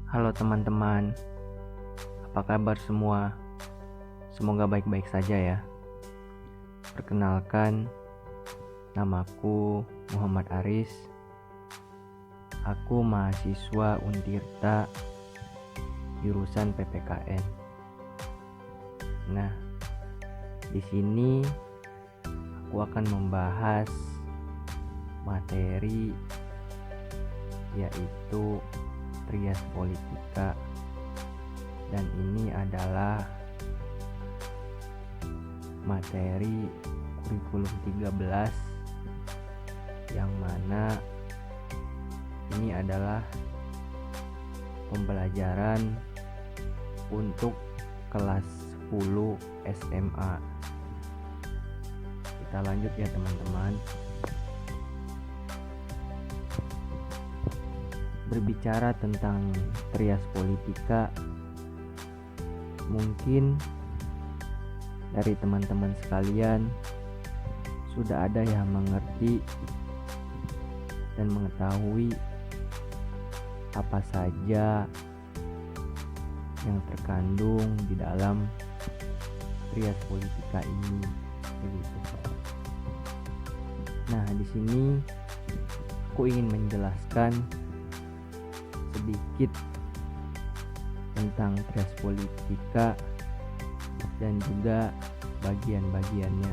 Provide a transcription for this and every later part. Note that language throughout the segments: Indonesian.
Halo teman-teman, apa kabar semua? Semoga baik-baik saja ya. Perkenalkan, namaku Muhammad Aris. Aku mahasiswa Untirta jurusan PPKN. Nah, di sini aku akan membahas materi yaitu Trias Politika, dan ini adalah materi kurikulum 13 yang mana ini adalah pembelajaran untuk kelas 10 SMA. Kita lanjut ya teman-teman. Berbicara tentang Trias Politika, mungkin dari teman-teman sekalian sudah ada yang mengerti dan mengetahui apa saja yang terkandung di dalam Trias Politika ini, begitu. Nah, di sini aku ingin menjelaskan sedikit tentang Trias Politika dan juga bagian-bagiannya.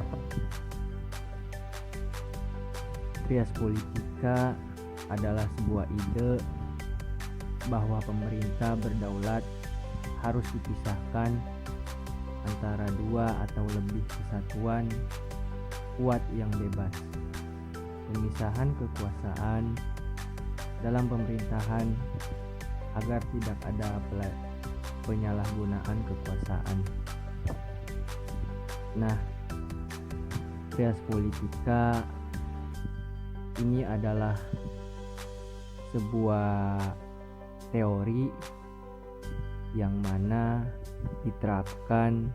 Trias Politika adalah sebuah ide bahwa pemerintah berdaulat harus dipisahkan antara dua atau lebih kesatuan kuat yang bebas. Pemisahan kekuasaan dalam pemerintahan agar tidak ada penyalahgunaan kekuasaan. Nah, Trias Politika ini adalah sebuah teori yang mana diterapkan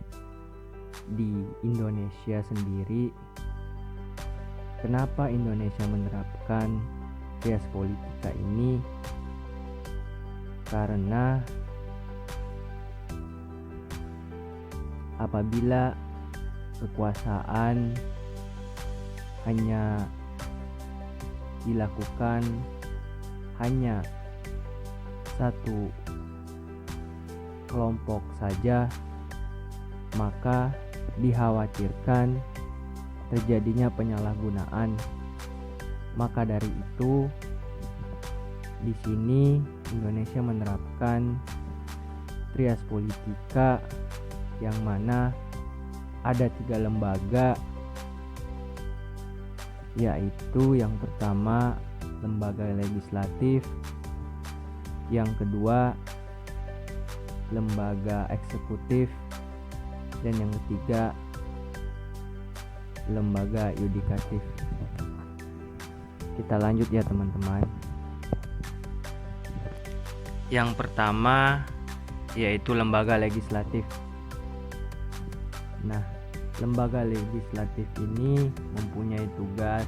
di Indonesia sendiri. Kenapa Indonesia menerapkan Trias Politika ini? Karena apabila kekuasaan hanya dilakukan hanya satu kelompok saja, maka dikhawatirkan terjadinya penyalahgunaan. Maka dari itu, di sini Indonesia menerapkan Trias Politika yang mana ada 3 lembaga, yaitu yang pertama lembaga legislatif, yang kedua lembaga eksekutif, dan yang ketiga lembaga yudikatif. Kita lanjut ya teman-teman. Yang pertama yaitu lembaga legislatif. Nah, lembaga legislatif ini mempunyai tugas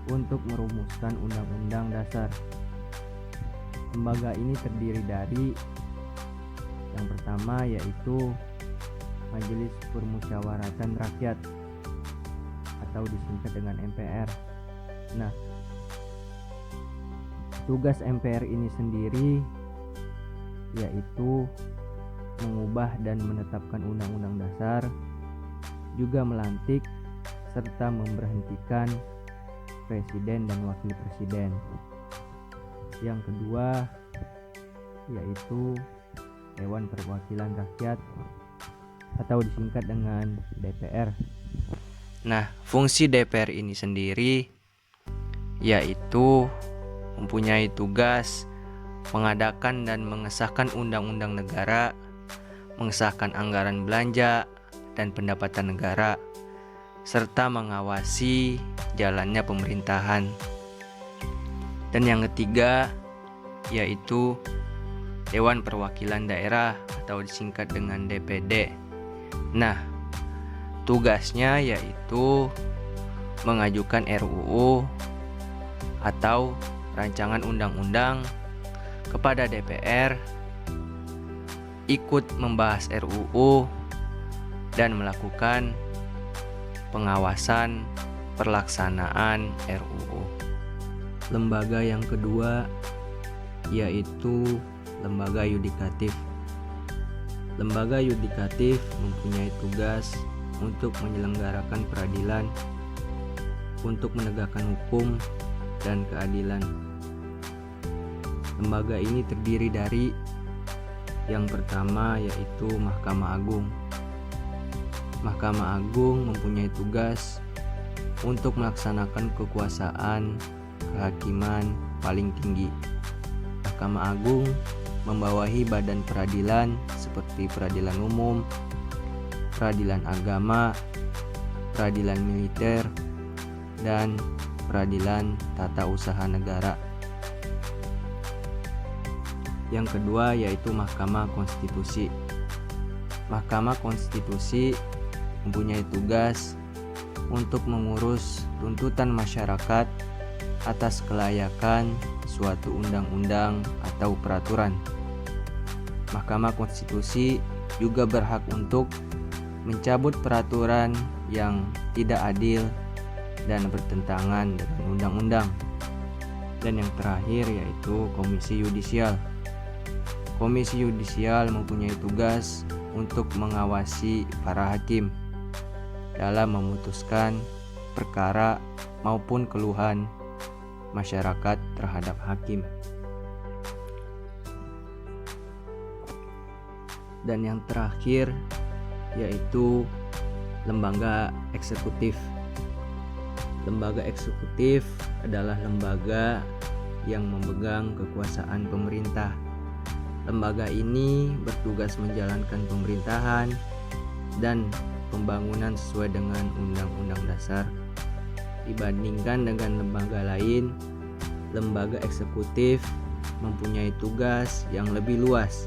untuk merumuskan undang-undang dasar. Lembaga ini terdiri dari yang pertama yaitu Majelis Permusyawaratan Rakyat atau disingkat dengan MPR. Nah, tugas MPR ini sendiri yaitu mengubah dan menetapkan undang-undang dasar, juga melantik serta memberhentikan presiden dan wakil presiden. Yang kedua yaitu Dewan Perwakilan Rakyat atau disingkat dengan DPR. Nah, fungsi DPR ini sendiri yaitu mempunyai tugas mengadakan dan mengesahkan undang-undang negara, mengesahkan anggaran belanja dan pendapatan negara, serta mengawasi jalannya pemerintahan. Dan yang ketiga yaitu Dewan Perwakilan Daerah atau disingkat dengan DPD. Nah, tugasnya yaitu mengajukan RUU atau rancangan undang-undang kepada DPR ikut membahas RUU dan melakukan pengawasan pelaksanaan RUU. Lembaga yang kedua yaitu lembaga yudikatif. Lembaga yudikatif mempunyai tugas untuk menyelenggarakan peradilan, untuk menegakkan hukum dan keadilan. Lembaga ini terdiri dari yang pertama yaitu Mahkamah Agung. Mahkamah Agung mempunyai tugas untuk melaksanakan kekuasaan kehakiman paling tinggi. Mahkamah Agung membawahi badan peradilan seperti peradilan umum, peradilan agama, peradilan militer, dan peradilan tata usaha negara. Yang kedua yaitu Mahkamah Konstitusi. Mahkamah Konstitusi mempunyai tugas untuk mengurus tuntutan masyarakat atas kelayakan suatu undang-undang atau peraturan. Mahkamah Konstitusi juga berhak untuk mencabut peraturan yang tidak adil dan bertentangan dengan undang-undang. Dan yang terakhir yaitu Komisi Yudisial. Komisi Yudisial mempunyai tugas untuk mengawasi para hakim dalam memutuskan perkara maupun keluhan masyarakat terhadap hakim. Dan yang terakhir yaitu lembaga eksekutif. Lembaga eksekutif adalah lembaga yang memegang kekuasaan pemerintah. Lembaga ini bertugas menjalankan pemerintahan dan pembangunan sesuai dengan Undang-Undang Dasar. Dibandingkan dengan lembaga lain, lembaga eksekutif mempunyai tugas yang lebih luas.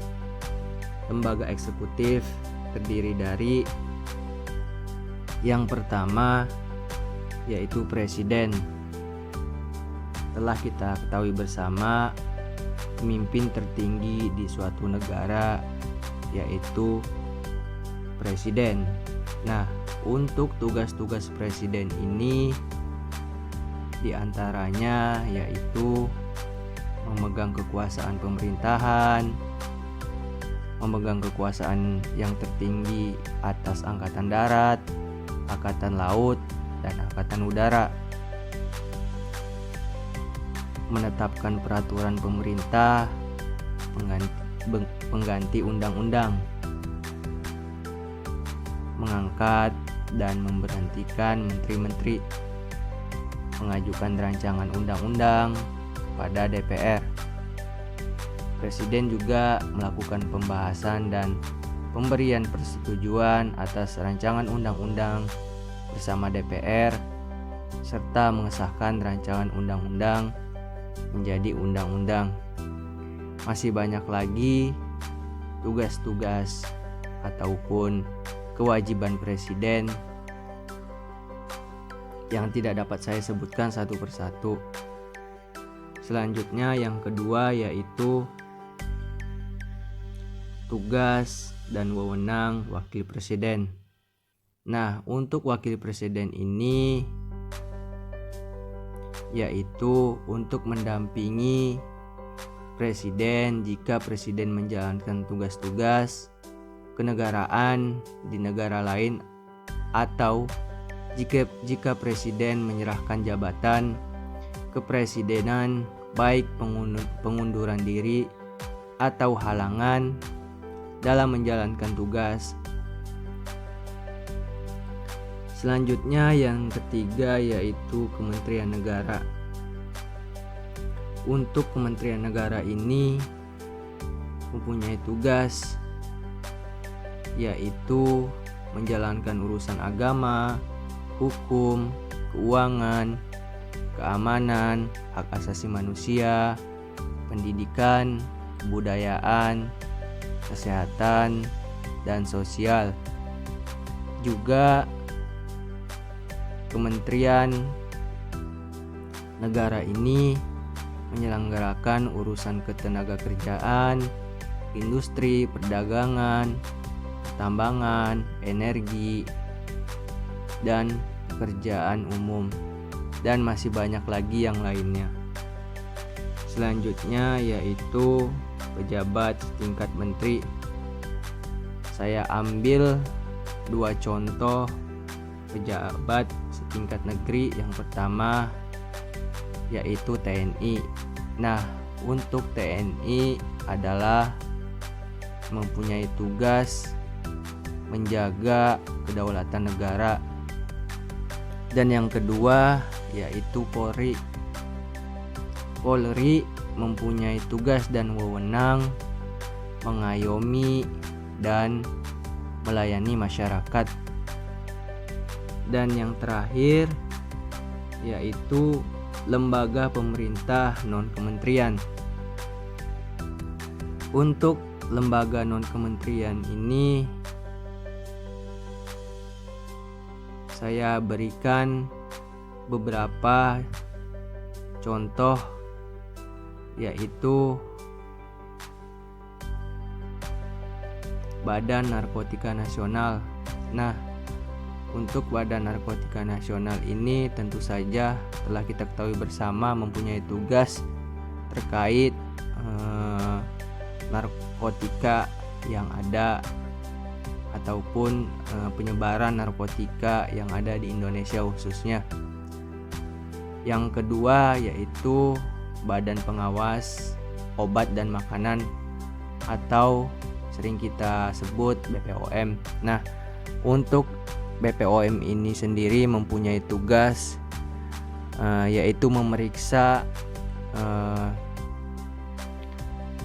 Lembaga eksekutif terdiri dari yang pertama yaitu presiden. Telah kita ketahui bersama, pemimpin tertinggi di suatu negara yaitu presiden. Nah, untuk tugas-tugas presiden ini diantaranya yaitu memegang kekuasaan pemerintahan, memegang kekuasaan yang tertinggi atas angkatan darat, angkatan laut, dan angkatan udara, menetapkan peraturan pemerintah, pengganti undang-undang, mengangkat dan memberhentikan menteri-menteri, mengajukan rancangan undang-undang pada DPR. Presiden juga melakukan pembahasan dan pemberian persetujuan atas rancangan undang-undang bersama DPR, serta mengesahkan rancangan undang-undang menjadi undang-undang. Masih banyak lagi tugas-tugas ataupun kewajiban presiden yang tidak dapat saya sebutkan satu persatu. Selanjutnya yang kedua yaitu tugas dan wewenang wakil presiden. Nah, untuk wakil presiden ini yaitu untuk mendampingi presiden jika presiden menjalankan tugas-tugas kenegaraan di negara lain, atau jika presiden menyerahkan jabatan kepresidenan baik pengunduran diri atau halangan dalam menjalankan tugas. Selanjutnya yang ketiga yaitu Kementerian Negara. Untuk Kementerian Negara ini mempunyai tugas yaitu menjalankan urusan agama, hukum, keuangan, keamanan, hak asasi manusia, pendidikan, kebudayaan, kesehatan, dan sosial. Juga Kementerian Negara ini menyelenggarakan urusan ketenagakerjaan, industri, perdagangan, pertambangan, energi, dan pekerjaan umum, dan masih banyak lagi yang lainnya. Selanjutnya yaitu pejabat setingkat menteri. Saya ambil 2 contoh pejabat setingkat negeri. Yang pertama yaitu TNI. Nah, untuk TNI adalah mempunyai tugas menjaga kedaulatan negara. Dan yang kedua yaitu Polri. Polri mempunyai tugas dan wewenang mengayomi dan melayani masyarakat. Dan yang terakhir yaitu lembaga pemerintah non-kementerian. Untuk lembaga non-kementerian ini saya berikan beberapa contoh, yaitu Badan Narkotika Nasional. Nah, untuk Badan Narkotika Nasional ini tentu saja telah kita ketahui bersama mempunyai tugas terkait narkotika yang ada ataupun penyebaran narkotika yang ada di Indonesia khususnya. Yang kedua yaitu Badan Pengawas Obat dan Makanan atau sering kita sebut BPOM. Nah, untuk BPOM ini sendiri mempunyai tugas yaitu memeriksa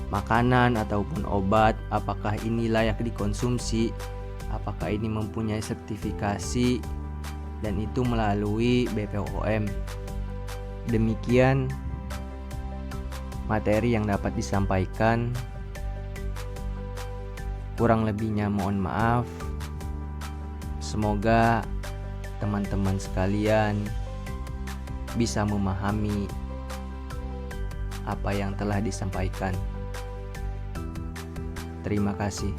makanan ataupun obat, apakah ini layak dikonsumsi, apakah ini mempunyai sertifikasi, dan itu melalui BPOM. Demikian materi yang dapat disampaikan. Kurang lebihnya mohon maaf. Semoga teman-teman sekalian bisa memahami apa yang telah disampaikan. Terima kasih.